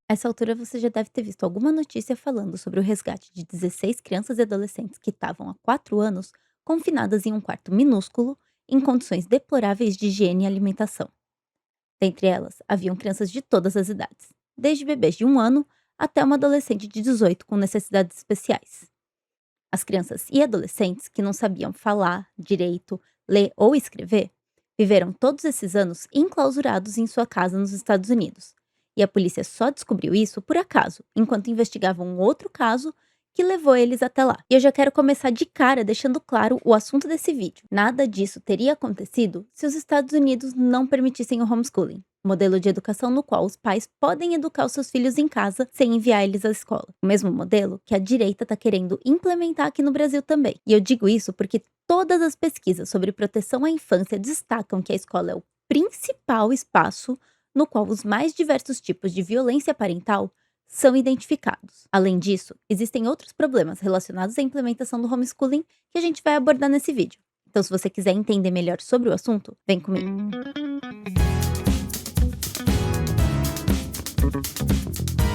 Essa altura você já deve ter visto alguma notícia falando sobre o resgate de 16 crianças e adolescentes que estavam há 4 anos confinadas em um quarto minúsculo, em condições deploráveis de higiene e alimentação. Dentre elas, haviam crianças de todas as idades, desde bebês de 1 ano até uma adolescente de 18 com necessidades especiais. As crianças e adolescentes que não sabiam falar direito, ler ou escrever viveram todos esses anos enclausurados em sua casa nos Estados Unidos. E a polícia só descobriu isso por acaso, enquanto investigava um outro caso que levou eles até lá. E eu já quero começar de cara deixando claro o assunto desse vídeo. Nada disso teria acontecido se os Estados Unidos não permitissem o homeschooling, modelo de educação no qual os pais podem educar os seus filhos em casa sem enviar eles à escola. O mesmo modelo que a direita está querendo implementar aqui no Brasil também. E eu digo isso porque todas as pesquisas sobre proteção à infância destacam que a escola é o principal espaço no qual os mais diversos tipos de violência parental são identificados. Além disso, existem outros problemas relacionados à implementação do homeschooling que a gente vai abordar nesse vídeo. Então, se você quiser entender melhor sobre o assunto, vem comigo.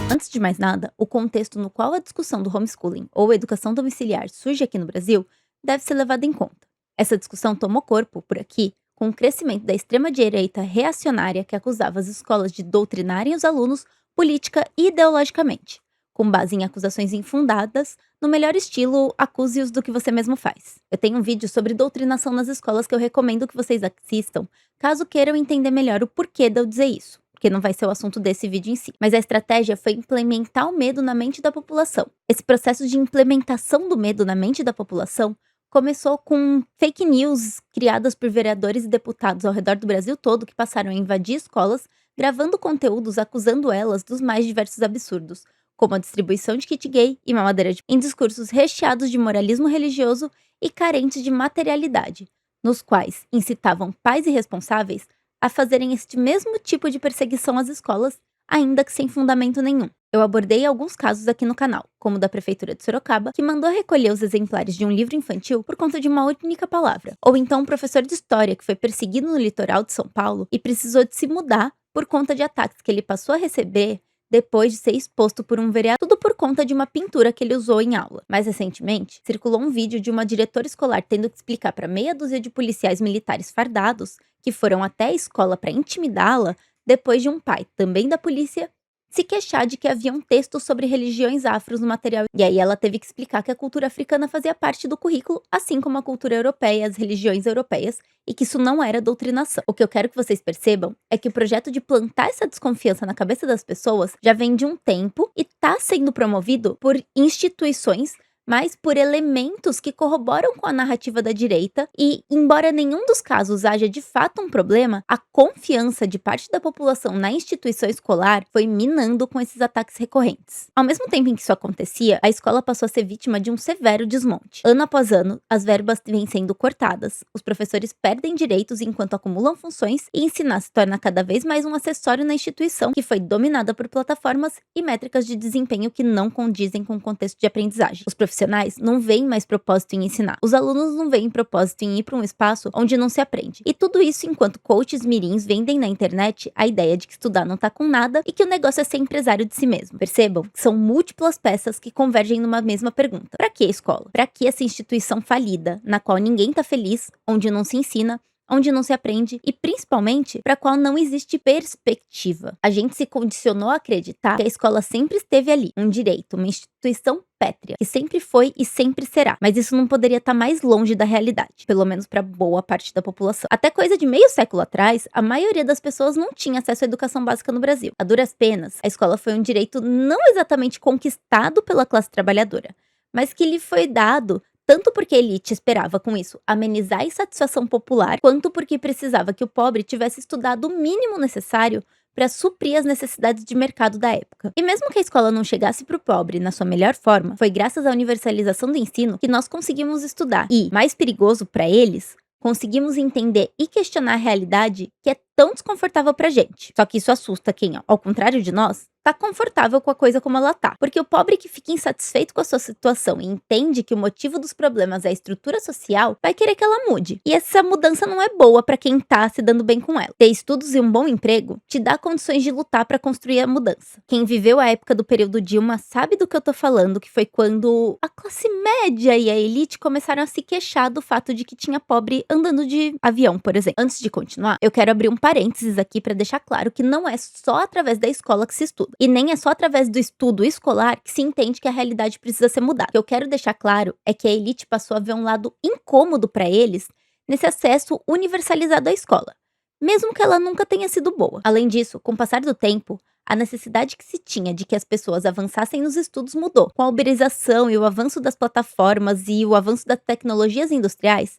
Antes de mais nada, o contexto no qual a discussão do homeschooling ou educação domiciliar surge aqui no Brasil deve ser levado em conta. Essa discussão tomou corpo, por aqui, com o crescimento da extrema-direita reacionária que acusava as escolas de doutrinarem os alunos política e ideologicamente, com base em acusações infundadas, no melhor estilo acuse-os do que você mesmo faz. Eu tenho um vídeo sobre doutrinação nas escolas que eu recomendo que vocês assistam, caso queiram entender melhor o porquê de eu dizer isso, porque não vai ser o assunto desse vídeo em si. Mas a estratégia foi implementar o medo na mente da população. Esse processo de implementação do medo na mente da população começou com fake news criadas por vereadores e deputados ao redor do Brasil todo que passaram a invadir escolas, gravando conteúdos acusando elas dos mais diversos absurdos, como a distribuição de kit gay e mamadeira em discursos recheados de moralismo religioso e carentes de materialidade, nos quais incitavam pais irresponsáveis a fazerem este mesmo tipo de perseguição às escolas, ainda que sem fundamento nenhum. Eu abordei alguns casos aqui no canal, como o da Prefeitura de Sorocaba, que mandou recolher os exemplares de um livro infantil por conta de uma única palavra. Ou então um professor de história que foi perseguido no litoral de São Paulo e precisou de se mudar por conta de ataques que ele passou a receber depois de ser exposto por um vereador, tudo por conta de uma pintura que ele usou em aula. Mais recentemente, circulou um vídeo de uma diretora escolar tendo que explicar para meia dúzia de policiais militares fardados, que foram até a escola para intimidá-la, depois de um pai, também da polícia, se queixar de que havia um texto sobre religiões afros no material. E aí ela teve que explicar que a cultura africana fazia parte do currículo, assim como a cultura europeia e as religiões europeias, e que isso não era doutrinação. O que eu quero que vocês percebam é que o projeto de plantar essa desconfiança na cabeça das pessoas já vem de um tempo e está sendo promovido por instituições, mas por elementos que corroboram com a narrativa da direita e, embora nenhum dos casos haja de fato um problema, a confiança de parte da população na instituição escolar foi minando com esses ataques recorrentes. Ao mesmo tempo em que isso acontecia, a escola passou a ser vítima de um severo desmonte. Ano após ano, as verbas vêm sendo cortadas, os professores perdem direitos enquanto acumulam funções e ensinar se torna cada vez mais um acessório na instituição que foi dominada por plataformas e métricas de desempenho que não condizem com o contexto de aprendizagem. Os profissionais não veem mais propósito em ensinar. Os alunos não veem propósito em ir para um espaço onde não se aprende. E tudo isso enquanto coaches mirins vendem na internet a ideia de que estudar não tá com nada e que o negócio é ser empresário de si mesmo. Percebam que são múltiplas peças que convergem numa mesma pergunta. Para que a escola? Para que essa instituição falida, na qual ninguém tá feliz, onde não se ensina, onde não se aprende e, principalmente, para a qual não existe perspectiva. A gente se condicionou a acreditar que a escola sempre esteve ali, um direito, uma instituição pétrea, que sempre foi e sempre será. Mas isso não poderia estar mais longe da realidade, pelo menos para boa parte da população. Até coisa de meio século atrás, a maioria das pessoas não tinha acesso à educação básica no Brasil. A duras penas, a escola foi um direito não exatamente conquistado pela classe trabalhadora, mas que lhe foi dado tanto porque a elite esperava com isso amenizar a insatisfação popular, quanto porque precisava que o pobre tivesse estudado o mínimo necessário para suprir as necessidades de mercado da época. E mesmo que a escola não chegasse para o pobre na sua melhor forma, foi graças à universalização do ensino que nós conseguimos estudar. E, mais perigoso para eles, conseguimos entender e questionar a realidade que é tão desconfortável pra gente. Só que isso assusta quem, ao contrário de nós, tá confortável com a coisa como ela tá. Porque o pobre que fica insatisfeito com a sua situação e entende que o motivo dos problemas é a estrutura social, vai querer que ela mude. E essa mudança não é boa pra quem tá se dando bem com ela. Ter estudos e um bom emprego te dá condições de lutar pra construir a mudança. Quem viveu a época do período Dilma sabe do que eu tô falando, que foi quando a classe média e a elite começaram a se queixar do fato de que tinha pobre andando de avião, por exemplo. Antes de continuar, eu quero abrir um parênteses aqui pra deixar claro que não é só através da escola que se estuda. E nem é só através do estudo escolar que se entende que a realidade precisa ser mudada. O que eu quero deixar claro é que a elite passou a ver um lado incômodo para eles nesse acesso universalizado à escola, mesmo que ela nunca tenha sido boa. Além disso, com o passar do tempo, a necessidade que se tinha de que as pessoas avançassem nos estudos mudou. Com a uberização e o avanço das plataformas e o avanço das tecnologias industriais,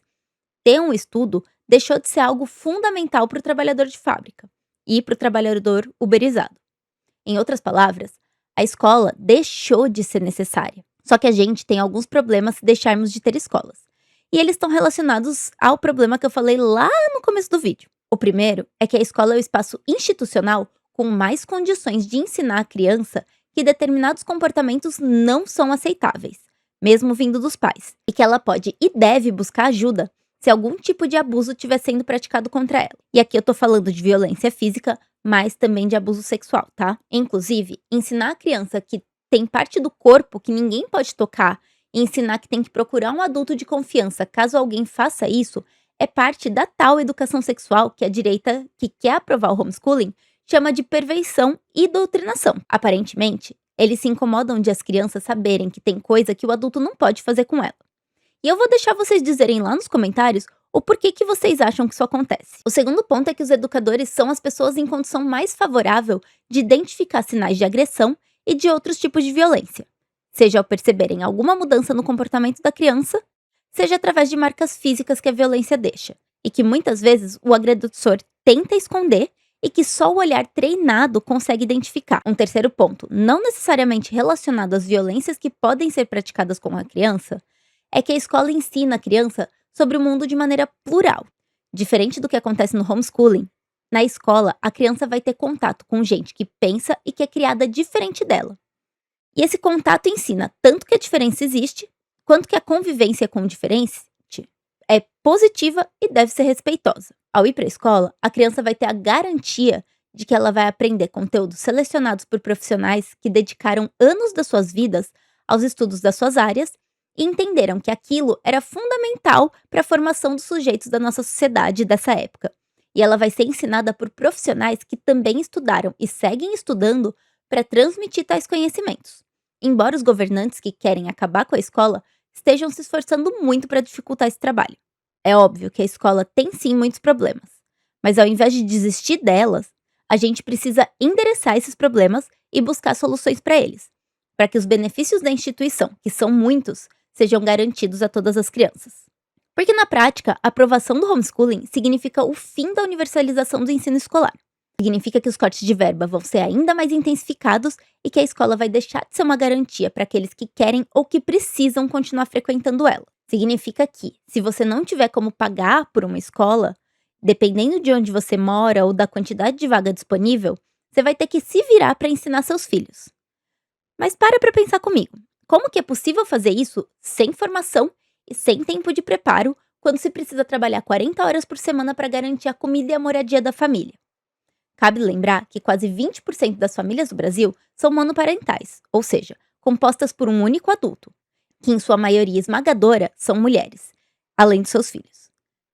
ter um estudo deixou de ser algo fundamental para o trabalhador de fábrica e para o trabalhador uberizado. Em outras palavras, a escola deixou de ser necessária. Só que a gente tem alguns problemas se deixarmos de ter escolas. E eles estão relacionados ao problema que eu falei lá no começo do vídeo. O primeiro é que a escola é o espaço institucional com mais condições de ensinar a criança que determinados comportamentos não são aceitáveis, mesmo vindo dos pais, e que ela pode e deve buscar ajuda se algum tipo de abuso estiver sendo praticado contra ela. E aqui eu tô falando de violência física, mas também de abuso sexual, tá? Inclusive, ensinar a criança que tem parte do corpo que ninguém pode tocar e ensinar que tem que procurar um adulto de confiança caso alguém faça isso é parte da tal educação sexual que a direita, que quer aprovar o homeschooling, chama de perversão e doutrinação. Aparentemente, eles se incomodam de as crianças saberem que tem coisa que o adulto não pode fazer com ela. E eu vou deixar vocês dizerem lá nos comentários o porquê que vocês acham que isso acontece. O segundo ponto é que os educadores são as pessoas em condição mais favorável de identificar sinais de agressão e de outros tipos de violência, seja ao perceberem alguma mudança no comportamento da criança, seja através de marcas físicas que a violência deixa, e que muitas vezes o agressor tenta esconder e que só o olhar treinado consegue identificar. Um terceiro ponto, não necessariamente relacionado às violências que podem ser praticadas com a criança, é que a escola ensina a criança sobre o mundo de maneira plural. Diferente do que acontece no homeschooling, na escola a criança vai ter contato com gente que pensa e que é criada diferente dela. E esse contato ensina tanto que a diferença existe, quanto que a convivência com diferente é positiva e deve ser respeitosa. Ao ir para a escola, a criança vai ter a garantia de que ela vai aprender conteúdos selecionados por profissionais que dedicaram anos das suas vidas aos estudos das suas áreas e entenderam que aquilo era fundamental para a formação dos sujeitos da nossa sociedade dessa época. E ela vai ser ensinada por profissionais que também estudaram e seguem estudando para transmitir tais conhecimentos. Embora os governantes que querem acabar com a escola estejam se esforçando muito para dificultar esse trabalho. É óbvio que a escola tem sim muitos problemas, mas ao invés de desistir delas, a gente precisa endereçar esses problemas e buscar soluções para eles, para que os benefícios da instituição, que são muitos, sejam garantidos a todas as crianças. Porque na prática, a aprovação do homeschooling significa o fim da universalização do ensino escolar. Significa que os cortes de verba vão ser ainda mais intensificados e que a escola vai deixar de ser uma garantia para aqueles que querem ou que precisam continuar frequentando ela. Significa que, se você não tiver como pagar por uma escola, dependendo de onde você mora ou da quantidade de vaga disponível, você vai ter que se virar para ensinar seus filhos. Mas para pensar comigo. Como que é possível fazer isso sem formação e sem tempo de preparo quando se precisa trabalhar 40 horas por semana para garantir a comida e a moradia da família? Cabe lembrar que quase 20% das famílias do Brasil são monoparentais, ou seja, compostas por um único adulto, que em sua maioria esmagadora são mulheres, além de seus filhos.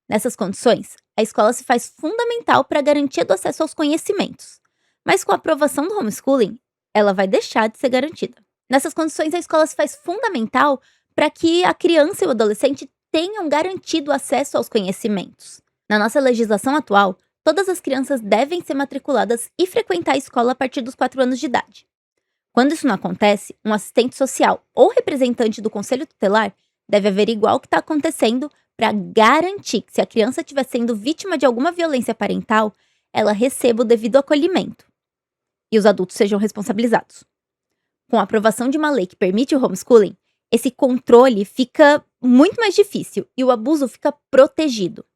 Nessas condições, a escola se faz fundamental para a garantia do acesso aos conhecimentos, mas com a aprovação do homeschooling, ela vai deixar de ser garantida. Nessas condições, a escola se faz fundamental para que a criança e o adolescente tenham garantido acesso aos conhecimentos. Na nossa legislação atual, todas as crianças devem ser matriculadas e frequentar a escola a partir dos 4 anos de idade. Quando isso não acontece, um assistente social ou representante do conselho tutelar deve averiguar o que está acontecendo para garantir que, se a criança estiver sendo vítima de alguma violência parental, ela receba o devido acolhimento e os adultos sejam responsabilizados. Com a aprovação de uma lei que permite o homeschooling, esse controle fica muito mais difícil e o abuso fica protegido.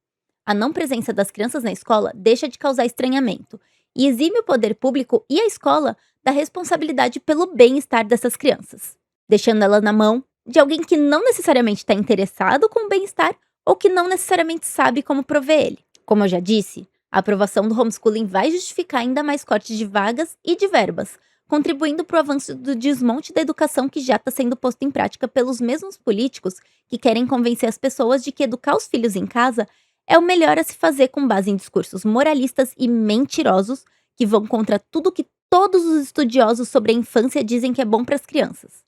A não presença das crianças na escola deixa de causar estranhamento e exime o poder público e a escola da responsabilidade pelo bem-estar dessas crianças, deixando ela na mão de alguém que não necessariamente está interessado com o bem-estar ou que não necessariamente sabe como prover ele. Como eu já disse, a aprovação do homeschooling vai justificar ainda mais cortes de vagas e de verbas, contribuindo para o avanço do desmonte da educação que já está sendo posto em prática pelos mesmos políticos que querem convencer as pessoas de que educar os filhos em casa é o melhor a se fazer com base em discursos moralistas e mentirosos que vão contra tudo que todos os estudiosos sobre a infância dizem que é bom para as crianças.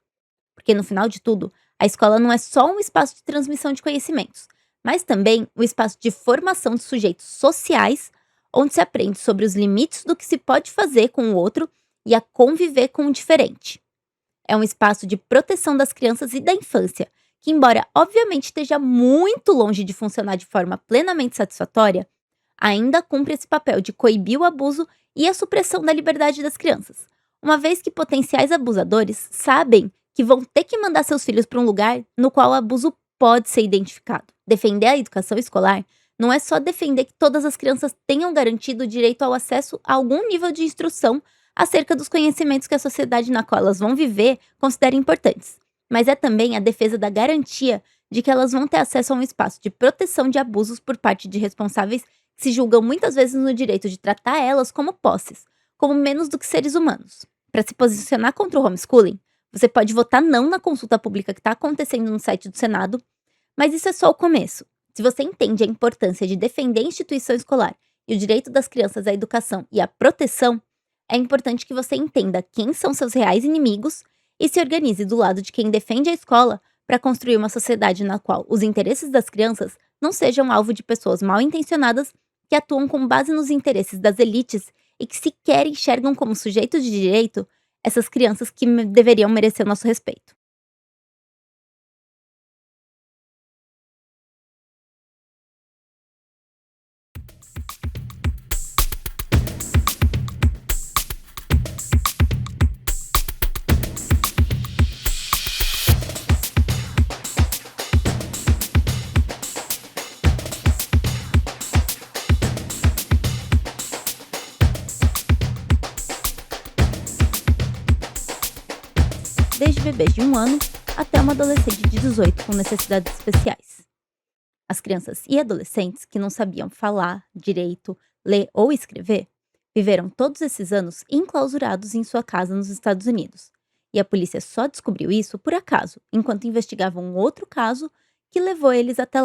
Porque no final de tudo, a escola não é só um espaço de transmissão de conhecimentos, mas também um espaço de formação de sujeitos sociais, onde se aprende sobre os limites do que se pode fazer com o outro e a conviver com o diferente. É um espaço de proteção das crianças e da infância, que, embora obviamente esteja muito longe de funcionar de forma plenamente satisfatória, ainda cumpre esse papel de coibir o abuso e a supressão da liberdade das crianças, uma vez que potenciais abusadores sabem que vão ter que mandar seus filhos para um lugar no qual o abuso pode ser identificado. Defender a educação escolar não é só defender que todas as crianças tenham garantido o direito ao acesso a algum nível de instrução acerca dos conhecimentos que a sociedade na qual elas vão viver considera importantes, mas é também a defesa da garantia de que elas vão ter acesso a um espaço de proteção de abusos por parte de responsáveis que se julgam muitas vezes no direito de tratar elas como posses, como menos do que seres humanos. Para se posicionar contra o homeschooling, você pode votar não na consulta pública que está acontecendo no site do Senado, mas isso é só o começo. Se você entende a importância de defender a instituição escolar e o direito das crianças à educação e à proteção, é importante que você entenda quem são seus reais inimigos e se organize do lado de quem defende a escola para construir uma sociedade na qual os interesses das crianças não sejam alvo de pessoas mal intencionadas que atuam com base nos interesses das elites e que sequer enxergam como sujeitos de direito essas crianças que deveriam merecer o nosso respeito. Desde bebês de 1 ano até uma adolescente de 18 com necessidades especiais. As crianças e adolescentes que não sabiam falar direito, ler ou escrever viveram todos esses anos enclausurados em sua casa nos Estados Unidos. E a polícia só descobriu isso por acaso, enquanto investigava um outro caso que levou eles até lá.